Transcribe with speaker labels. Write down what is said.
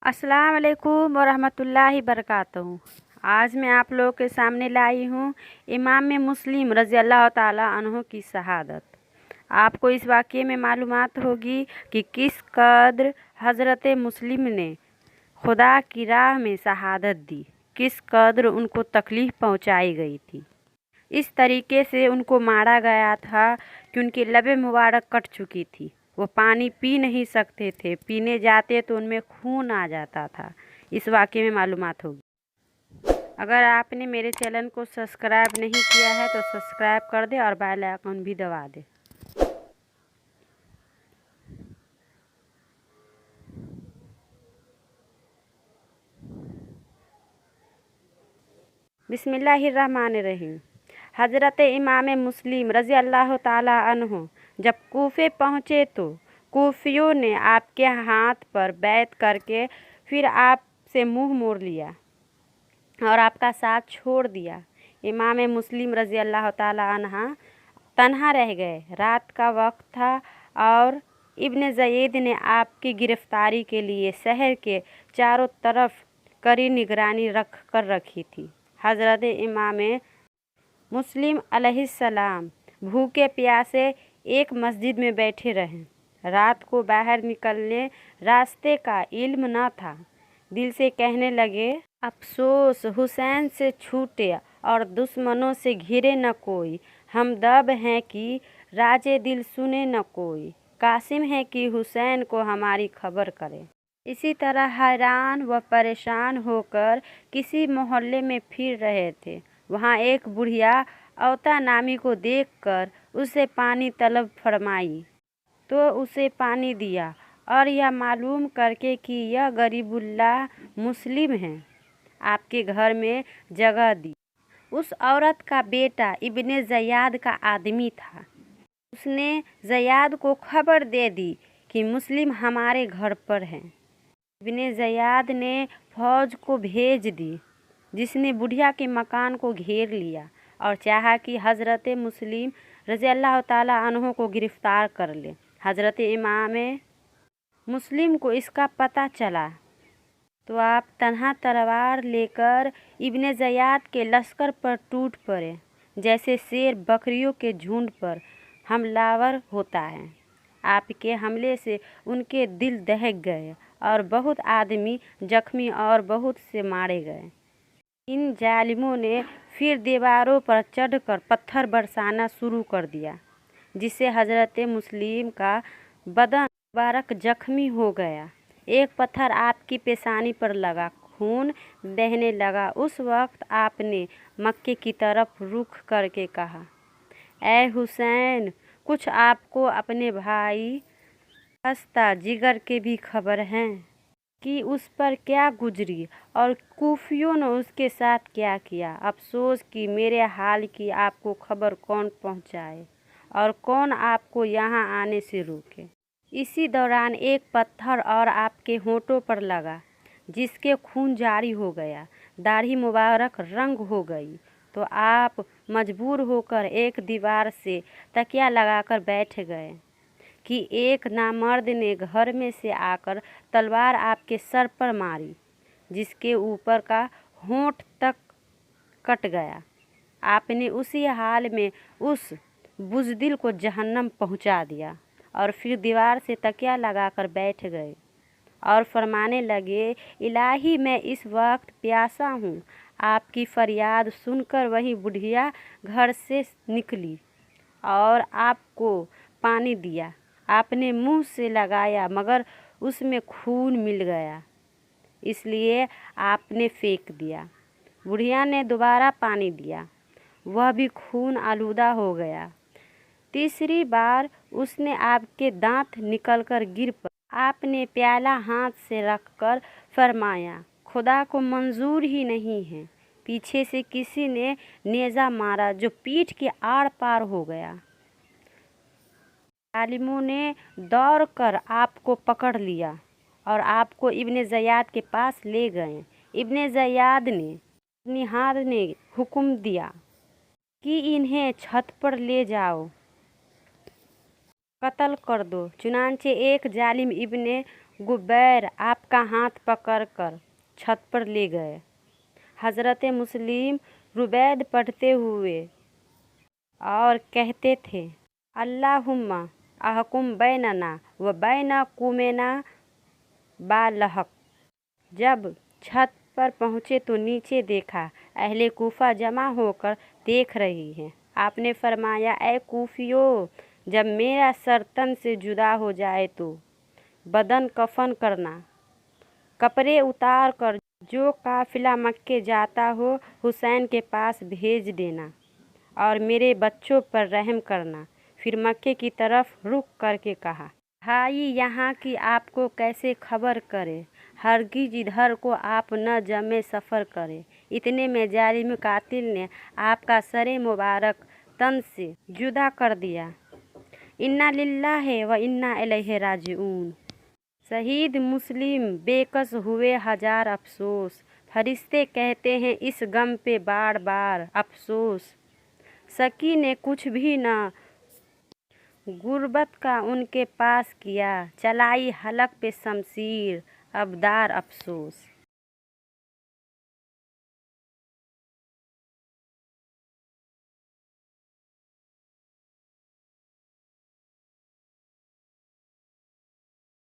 Speaker 1: अस्सलाम वालेकुम वरहमतुल्लाहि बरकातहू। आज मैं आप लोगों के सामने लाई हूँ इमाम मुस्लिम रज़ी अल्लाह ताला अन्हु की शहादत। आपको इस वाक़ये में मालूमात होगी कि किस कद्र हज़रत मुस्लिम ने खुदा की राह में शहादत दी, किस कद्र उनको तकलीफ़ पहुँचाई गई थी। इस तरीके से उनको मारा गया था कि उनकी लबे मुबारक कट चुकी थी, वो पानी पी नहीं सकते थे, पीने जाते तो उनमें खून आ जाता था। इस वाक़ये में मालूमात होगी। अगर आपने मेरे चैनल को सब्सक्राइब नहीं किया है तो सब्सक्राइब कर दे और बेल आइकन भी दबा दे। बिस्मिल्लाहिर्रहमानिर्रहीम। हज़रत इमाम मुस्लिम रज़ी अल्लाह ताला अन्हु जब कूफे पहुँचे तो कूफियों ने आपके हाथ पर बैत करके फिर आपसे मुँह मोड़ लिया और आपका साथ छोड़ दिया। इमाम मुस्लिम रज़ी अल्लाह ताला अन्हा तन्हा रह गए। रात का वक्त था और इब्न ज़ैद ने आपकी गिरफ्तारी के लिए शहर के चारों तरफ कड़ी निगरानी रखी थी। हज़रत इमाम मुस्लिम अलैहिस्सलाम भूखे प्यासे एक मस्जिद में बैठे रहे। रात को बाहर निकलने रास्ते का इल्म न था। दिल से कहने लगे, अफसोस हुसैन से छूटे और दुश्मनों से घिरे न कोई। हमदर्द हैं कि राजे दिल सुने न कोई। कासिम है कि हुसैन को हमारी खबर करे। इसी तरह हैरान व परेशान होकर किसी मोहल्ले में फिर रहे थे। वहाँ एक बुढ़िया औता नामी को देखकर उसे पानी तलब फरमाई तो उसे पानी दिया और यह मालूम करके कि यह गरीबुल्लाह मुस्लिम हैं, आपके घर में जगह दी। उस औरत का बेटा इब्ने ज़याद का आदमी था। उसने ज़याद को खबर दे दी कि मुस्लिम हमारे घर पर हैं। इब्ने ज़याद ने फौज को भेज दी, जिसने बुढ़िया के मकान को घेर लिया और चाहा कि हज़रत मुस्लिम रज़ी अल्लाह ताला अन्हु को गिरफ़्तार कर ले। हज़रत इमाम मुस्लिम को इसका पता चला तो आप तन्हा तलवार लेकर इब्ने ज़याद के लश्कर पर टूट पड़े, जैसे शेर बकरियों के झुंड पर हमलावर होता है। आपके हमले से उनके दिल दहक गए और बहुत आदमी जख्मी और बहुत से मारे गए। इन जालिमों ने फिर दीवारों पर चढ़कर पत्थर बरसाना शुरू कर दिया, जिससे हज़रत मुस्लिम का बदन मुबारक जख्मी हो गया। एक पत्थर आपकी पेशानी पर लगा, खून बहने लगा। उस वक्त आपने मक्के की तरफ रुख करके कहा, ऐ हुसैन, कुछ आपको अपने भाई हस्ता जिगर के भी खबर हैं कि उस पर क्या गुजरी और कूफियों ने उसके साथ क्या किया। अफसोस कि मेरे हाल की आपको खबर कौन पहुंचाए और कौन आपको यहाँ आने से रोके। इसी दौरान एक पत्थर और आपके होंठों पर लगा, जिसके खून जारी हो गया, दाढ़ी मुबारक रंग हो गई, तो आप मजबूर होकर एक दीवार से तकिया लगाकर बैठ गए कि एक नामर्द ने घर में से आकर तलवार आपके सर पर मारी, जिसके ऊपर का होंठ तक कट गया। आपने उसी हाल में उस बुज़दिल को जहन्नम पहुंचा दिया और फिर दीवार से तकिया लगाकर बैठ गए और फरमाने लगे, इलाही मैं इस वक्त प्यासा हूँ। आपकी फरियाद सुनकर वही बुढ़िया घर से निकली और आपको पानी दिया। आपने मुंह से लगाया मगर उसमें खून मिल गया, इसलिए आपने फेंक दिया। बुढ़िया ने दोबारा पानी दिया, वह भी खून आलूदा हो गया। तीसरी बार उसने आपके दांत निकलकर गिर पड़े। आपने प्याला हाथ से रखकर फरमाया, खुदा को मंजूर ही नहीं है। पीछे से किसी ने नेज़ा मारा जो पीठ के आर पार हो गया। जालिमों ने दौड़कर आपको पकड़ लिया और आपको इब्ने ज़याद के पास ले गए। इब्ने ज़याद ने अपनी हाथ ने हुक्म दिया कि इन्हें छत पर ले जाओ, कत्ल कर दो। चुनांचे एक जालिम इब्ने गुबैर आपका हाथ पकड़कर छत पर ले गए। हज़रत मुस्लिम रुबैद पढ़ते हुए और कहते थे, अल्लाहुम्मा अहकुम बैनना व बैना कुमेना बालहक। जब छत पर पहुँचे तो नीचे देखा अहले कूफा जमा होकर देख रही हैं। आपने फरमाया, ऐ कूफियों, जब मेरा सर तन से जुदा हो जाए तो बदन कफन करना, कपड़े उतार कर जो काफिला मक्के जाता हो हुसैन के पास भेज देना और मेरे बच्चों पर रहम करना। फिर मक्के की तरफ रुख करके कहा, भाई यहाँ की आपको कैसे खबर करे, हरगिज इधर को आप न जमे सफ़र करे। इतने में जालिम कातिल ने आपका सरे मुबारक तन से जुदा कर दिया। इन्ना लिल्लाहि व इन्ना इलैहि राजिऊन। शहीद मुस्लिम बेकस हुए हजार अफसोस। फरिश्ते कहते हैं इस गम पे बार बार अफसोस। सकी ने कुछ भी न गुर्बत का उनके पास किया, चलाई हलक पे शमशीर अबदार अफसोस।